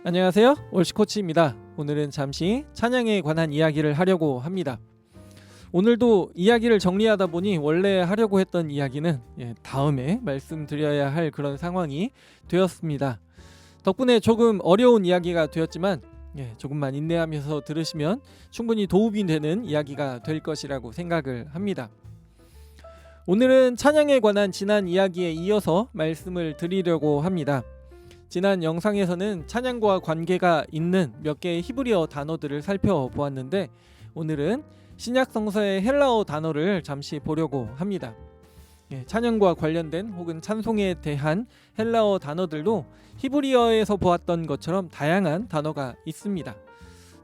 안녕하세요, 월시코치입니다. 오늘은 잠시 찬양에 관한 이야기를 하려고 합니다. 오늘도 이야기를 정리하다 보니 원래 하려고 했던 이야기는 다음에 말씀드려야 할 그런 상황이 되었습니다. 덕분에 조금 어려운 이야기가 되었지만 조금만 인내하면서 들으시면 충분히 도움이 되는 이야기가 될 것이라고 생각을 합니다. 오늘은 찬양에 관한 지난 이야기에 이어서 말씀을 드리려고 합니다. 지난 영상에서는 찬양과 관계가 있는 몇 개의 히브리어 단어들을 살펴보았는데 오늘은 신약 성서의 헬라어 단어를 잠시 보려고 합니다. 찬양과 관련된 혹은 찬송에 대한 헬라어 단어들도 히브리어에서 보았던 것처럼 다양한 단어가 있습니다.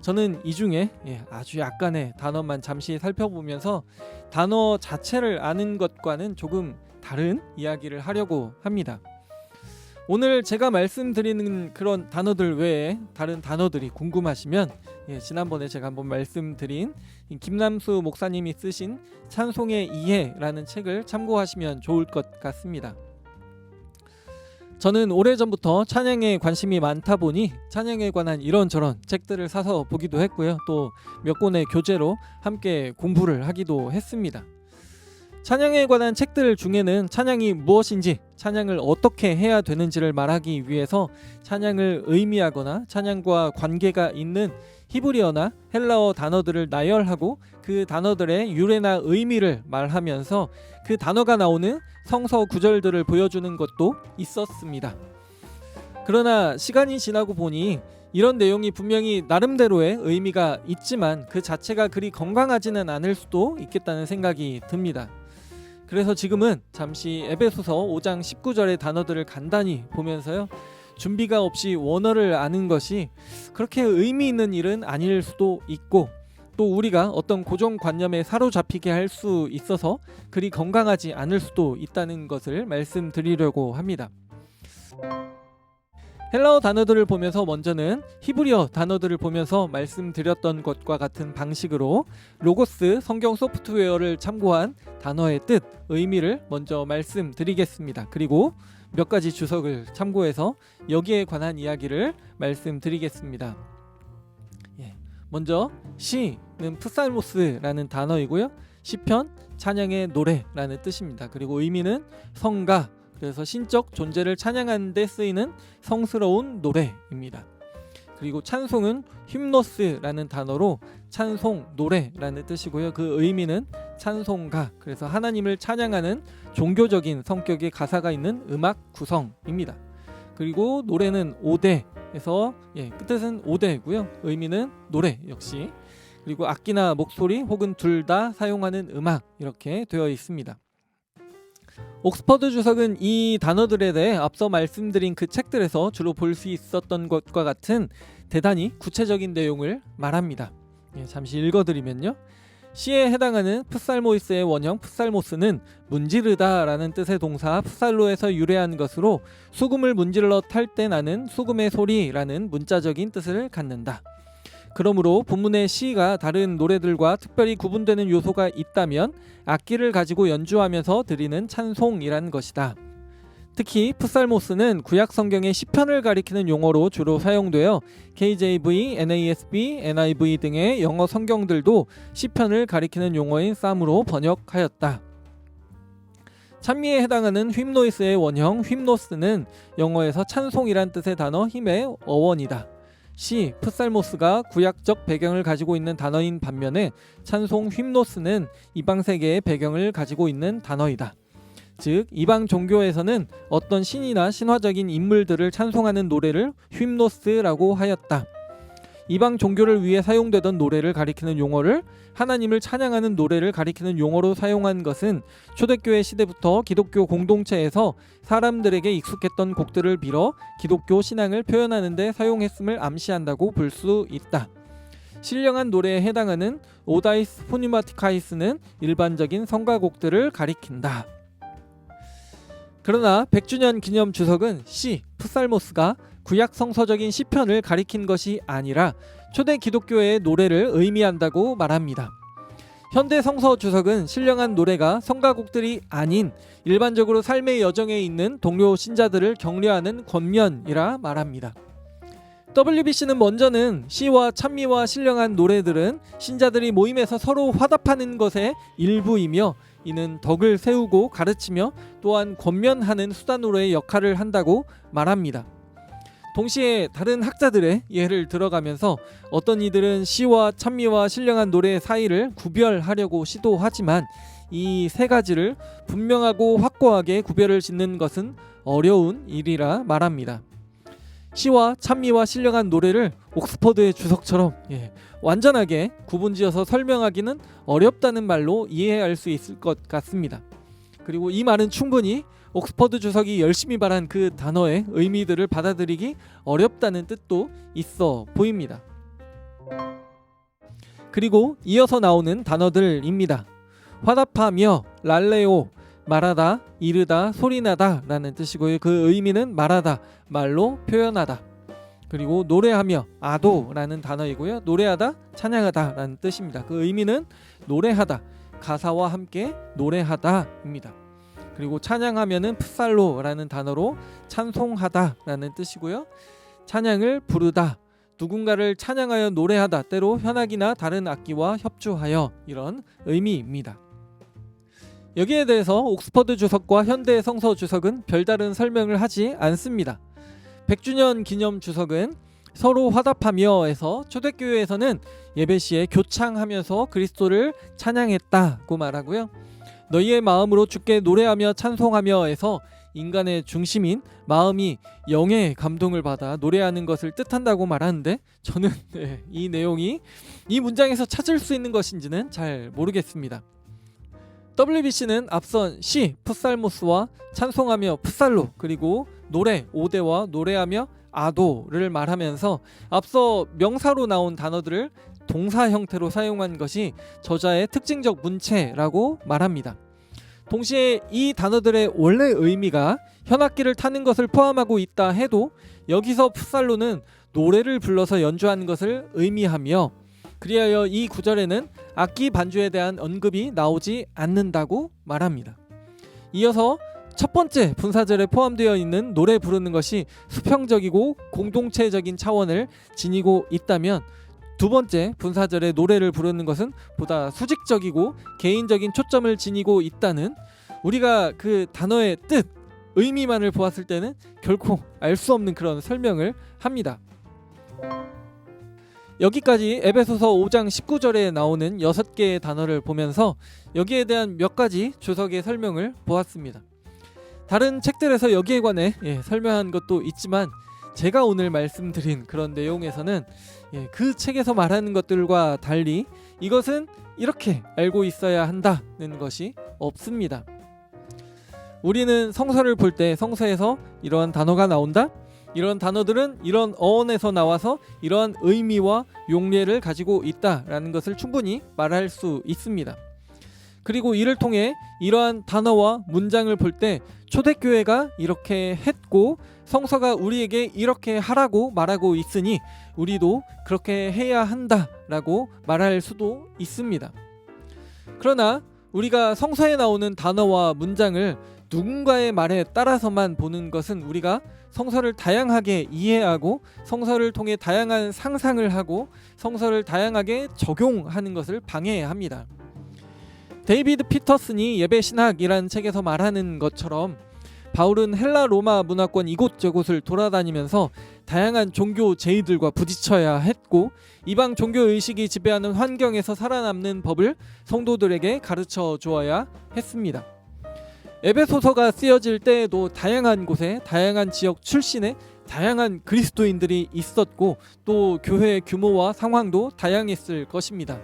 저는 이 중에 아주 약간의 단어만 잠시 살펴보면서 단어 자체를 아는 것과는 조금 다른 이야기를 하려고 합니다. 오늘 제가 말씀드리는 그런 단어들 외에 다른 단어들이 궁금하시면 지난번에 제가 한번 말씀드린 김남수 목사님이 쓰신 찬송의 이해라는 책을 참고하시면 좋을 것 같습니다. 저는 오래전부터 찬양에 관심이 많다 보니 찬양에 관한 이런저런 책들을 사서 보기도 했고요. 또 몇 권의 교재로 함께 공부를 하기도 했습니다. 찬양에 관한 책들 중에는 찬양이 무엇인지, 찬양을 어떻게 해야 되는지를 말하기 위해서 찬양을 의미하거나 찬양과 관계가 있는 히브리어나 헬라어 단어들을 나열하고 그 단어들의 유래나 의미를 말하면서 그 단어가 나오는 성서 구절들을 보여주는 것도 있었습니다. 그러나 시간이 지나고 보니 이런 내용이 분명히 나름대로의 의미가 있지만 그 자체가 그리 건강하지는 않을 수도 있겠다는 생각이 듭니다. 그래서 지금은 잠시 에베소서 5장 19절의 단어들을 간단히 보면서요, 준비가 없이 원어를 아는 것이 그렇게 의미 있는 일은 아닐 수도 있고, 또 우리가 어떤 고정관념에 사로잡히게 할 수 있어서 그리 건강하지 않을 수도 있다는 것을 말씀드리려고 합니다. 헬라어 단어들을 보면서 먼저는 히브리어 단어들을 보면서 말씀드렸던 것과 같은 방식으로 로고스 성경 소프트웨어를 참고한 단어의 뜻, 의미를 먼저 말씀드리겠습니다. 그리고 몇 가지 주석을 참고해서 여기에 관한 이야기를 말씀드리겠습니다. 먼저 시는 프살모스라는 단어이고요. 시편, 찬양의 노래라는 뜻입니다. 그리고 의미는 성가, 그래서 신적 존재를 찬양하는 데 쓰이는 성스러운 노래입니다. 그리고 찬송은 휄노스라는 단어로 찬송, 노래라는 뜻이고요. 그 의미는 찬송가, 그래서 하나님을 찬양하는 종교적인 성격의 가사가 있는 음악 구성입니다. 그리고 노래는 오대에서 뜻은 오대고요. 의미는 노래 역시. 그리고 악기나 목소리 혹은 둘 다 사용하는 음악, 이렇게 되어 있습니다. 옥스퍼드 주석은 이 단어들에 대해 앞서 말씀드린 그 책들에서 주로 볼 수 있었던 것과 같은 대단히 구체적인 내용을 말합니다. 잠시 읽어드리면요. 시에 해당하는 프살모이스의 원형 프살모스는 문지르다 라는 뜻의 동사 프살로에서 유래한 것으로 수금을 문질러 탈 때 나는 수금의 소리라는 문자적인 뜻을 갖는다. 그러므로 본문의 시가 다른 노래들과 특별히 구분되는 요소가 있다면 악기를 가지고 연주하면서 드리는 찬송이란 것이다. 특히 프살모스는 구약 성경의 시편을 가리키는 용어로 주로 사용되어 KJV, NASB, NIV 등의 영어 성경들도 시편을 가리키는 용어인 쌈으로 번역하였다. 찬미에 해당하는 휄노이스의 원형 휄노스는 영어에서 찬송이란 뜻의 단어 힘의 어원이다. 시, 프살모스가 구약적 배경을 가지고 있는 단어인 반면에 찬송 휄노스는 이방 세계의 배경을 가지고 있는 단어이다. 즉 이방 종교에서는 어떤 신이나 신화적인 인물들을 찬송하는 노래를 휄노스라고 하였다. 이방 종교를 위해 사용되던 노래를 가리키는 용어를 하나님을 찬양하는 노래를 가리키는 용어로 사용한 것은 초대교회 시대부터 기독교 공동체에서 사람들에게 익숙했던 곡들을 빌어 기독교 신앙을 표현하는 데 사용했음을 암시한다고 볼 수 있다. 신령한 노래에 해당하는 오다이스 포니마티카이스는 일반적인 성가곡들을 가리킨다. 그러나 100주년 기념 주석은 시, 프살모스가 구약 성서적인 시편을 가리킨 것이 아니라 초대 기독교의 노래를 의미한다고 말합니다. 현대 성서 주석은 신령한 노래가 성가곡들이 아닌 일반적으로 삶의 여정에 있는 동료 신자들을 격려하는 권면이라 말합니다. WBC는 먼저는 시와 찬미와 신령한 노래들은 신자들이 모임에서 서로 화답하는 것의 일부이며 이는 덕을 세우고 가르치며 또한 권면하는 수단으로의 역할을 한다고 말합니다. 동시에 다른 학자들의 예를 들어가면서 어떤 이들은 시와 찬미와 신령한 노래의 사이를 구별하려고 시도하지만 이 세 가지를 분명하고 확고하게 구별을 짓는 것은 어려운 일이라 말합니다. 시와 찬미와 신령한 노래를 옥스퍼드의 주석처럼 완전하게 구분지어서 설명하기는 어렵다는 말로 이해할 수 있을 것 같습니다. 그리고 이 말은 충분히 옥스퍼드 주석이 열심히 말한 그 단어의 의미들을 받아들이기 어렵다는 뜻도 있어 보입니다. 그리고 이어서 나오는 단어들입니다. 화답하며, 랄레오, 말하다, 이르다, 소리나다 라는 뜻이고요. 그 의미는 말하다, 말로 표현하다. 그리고 노래하며, 아도라는 단어이고요. 노래하다, 찬양하다 라는 뜻입니다. 그 의미는 노래하다, 가사와 함께 노래하다입니다. 그리고 찬양하면은 풋살로라는 단어로 찬송하다 라는 뜻이고요. 찬양을 부르다, 누군가를 찬양하여 노래하다, 때로 현악이나 다른 악기와 협주하여, 이런 의미입니다. 여기에 대해서 옥스퍼드 주석과 현대 성서 주석은 별다른 설명을 하지 않습니다. 100주년 기념 주석은 서로 화답하며에서 초대교회에서는 예배 시에 교창하면서 그리스도를 찬양했다고 말하고요. 너희의 마음으로 주께 노래하며 찬송하며에서 인간의 중심인 마음이 영의 감동을 받아 노래하는 것을 뜻한다고 말하는데 저는 이 내용이 이 문장에서 찾을 수 있는 것인지는 잘 모르겠습니다. WBC는 앞선 시, 풋살모스와 찬송하며 풋살로, 그리고 노래, 오대와 노래하며 아도를 말하면서 앞서 명사로 나온 단어들을 동사 형태로 사용한 것이 저자의 특징적 문체라고 말합니다. 동시에 이 단어들의 원래 의미가 현악기를 타는 것을 포함하고 있다 해도 여기서 풋살로는 노래를 불러서 연주하는 것을 의미하며, 그리하여 이 구절에는 악기 반주에 대한 언급이 나오지 않는다고 말합니다. 이어서 첫 번째 분사절에 포함되어 있는 노래 부르는 것이 수평적이고 공동체적인 차원을 지니고 있다면 두 번째 분사절에 노래를 부르는 것은 보다 수직적이고 개인적인 초점을 지니고 있다는, 우리가 그 단어의 뜻, 의미만을 보았을 때는 결코 알 수 없는 그런 설명을 합니다. 여기까지 에베소서 5장 19절에 나오는 6개의 단어를 보면서 여기에 대한 몇 가지 주석의 설명을 보았습니다. 다른 책들에서 여기에 관해 설명한 것도 있지만 제가 오늘 말씀드린 그런 내용에서는 그 책에서 말하는 것들과 달리 이것은 이렇게 알고 있어야 한다는 것이 없습니다. 우리는 성서를 볼 때 성서에서 이러한 단어가 나온다? 이런 단어들은 이런 어원에서 나와서 이러한 의미와 용례를 가지고 있다라는 것을 충분히 말할 수 있습니다. 그리고 이를 통해 이러한 단어와 문장을 볼 때 초대교회가 이렇게 했고 성서가 우리에게 이렇게 하라고 말하고 있으니 우리도 그렇게 해야 한다라고 말할 수도 있습니다. 그러나 우리가 성서에 나오는 단어와 문장을 누군가의 말에 따라서만 보는 것은 우리가 성서를 다양하게 이해하고 성서를 통해 다양한 상상을 하고 성서를 다양하게 적용하는 것을 방해합니다. 데이비드 피터슨이 예배신학이라는 책에서 말하는 것처럼 바울은 헬라 로마 문화권 이곳저곳을 돌아다니면서 다양한 종교 제의들과 부딪혀야 했고 이방 종교 의식이 지배하는 환경에서 살아남는 법을 성도들에게 가르쳐 주어야 했습니다. 에베소서가 쓰여질 때에도 다양한 곳에 다양한 지역 출신의 다양한 그리스도인들이 있었고 또 교회의 규모와 상황도 다양했을 것입니다.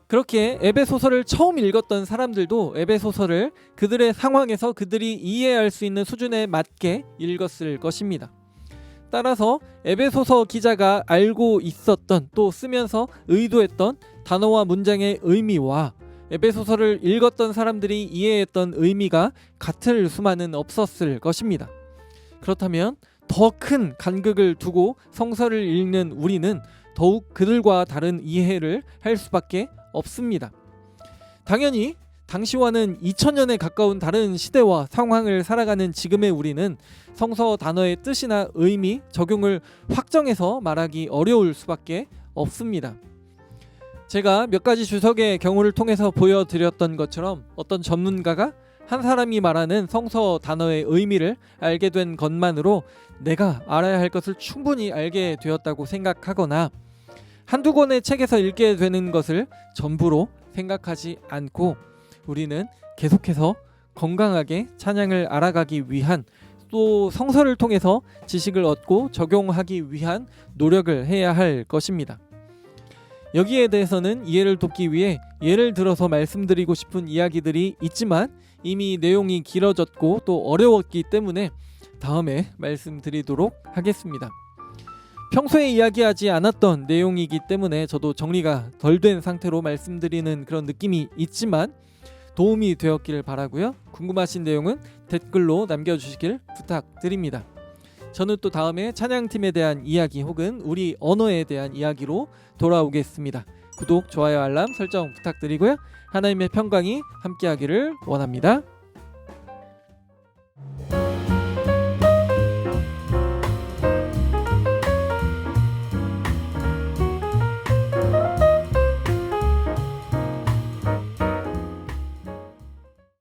그렇게 에베소서를 처음 읽었던 사람들도 에베소서를 그들의 상황에서 그들이 이해할 수 있는 수준에 맞게 읽었을 것입니다. 따라서 에베소서 기자가 알고 있었던 또 쓰면서 의도했던 단어와 문장의 의미와 에베소서를 읽었던 사람들이 이해했던 의미가 같을 수만은 없었을 것입니다. 그렇다면 더 큰 간극을 두고 성서를 읽는 우리는 더욱 그들과 다른 이해를 할 수밖에 없습니다. 당연히 당시와는 2000년에 가까운 다른 시대와 상황을 살아가는 지금의 우리는 성서 단어의 뜻이나 의미, 적용을 확정해서 말하기 어려울 수밖에 없습니다. 제가 몇 가지 주석의 경우를 통해서 보여드렸던 것처럼 어떤 전문가가 한 사람이 말하는 성서 단어의 의미를 알게 된 것만으로 내가 알아야 할 것을 충분히 알게 되었다고 생각하거나 한두 권의 책에서 읽게 되는 것을 전부로 생각하지 않고 우리는 계속해서 건강하게 찬양을 알아가기 위한 또 성서를 통해서 지식을 얻고 적용하기 위한 노력을 해야 할 것입니다. 여기에 대해서는 이해를 돕기 위해 예를 들어서 말씀드리고 싶은 이야기들이 있지만 이미 내용이 길어졌고 또 어려웠기 때문에 다음에 말씀드리도록 하겠습니다. 평소에 이야기하지 않았던 내용이기 때문에 저도 정리가 덜 된 상태로 말씀드리는 그런 느낌이 있지만 도움이 되었기를 바라고요. 궁금하신 내용은 댓글로 남겨주시길 부탁드립니다. 저는 또 다음에 찬양팀에 대한 이야기 혹은 우리 언어에 대한 이야기로 돌아오겠습니다. 구독, 좋아요, 알람 설정 부탁드리고요. 하나님의 평강이 함께하기를 원합니다.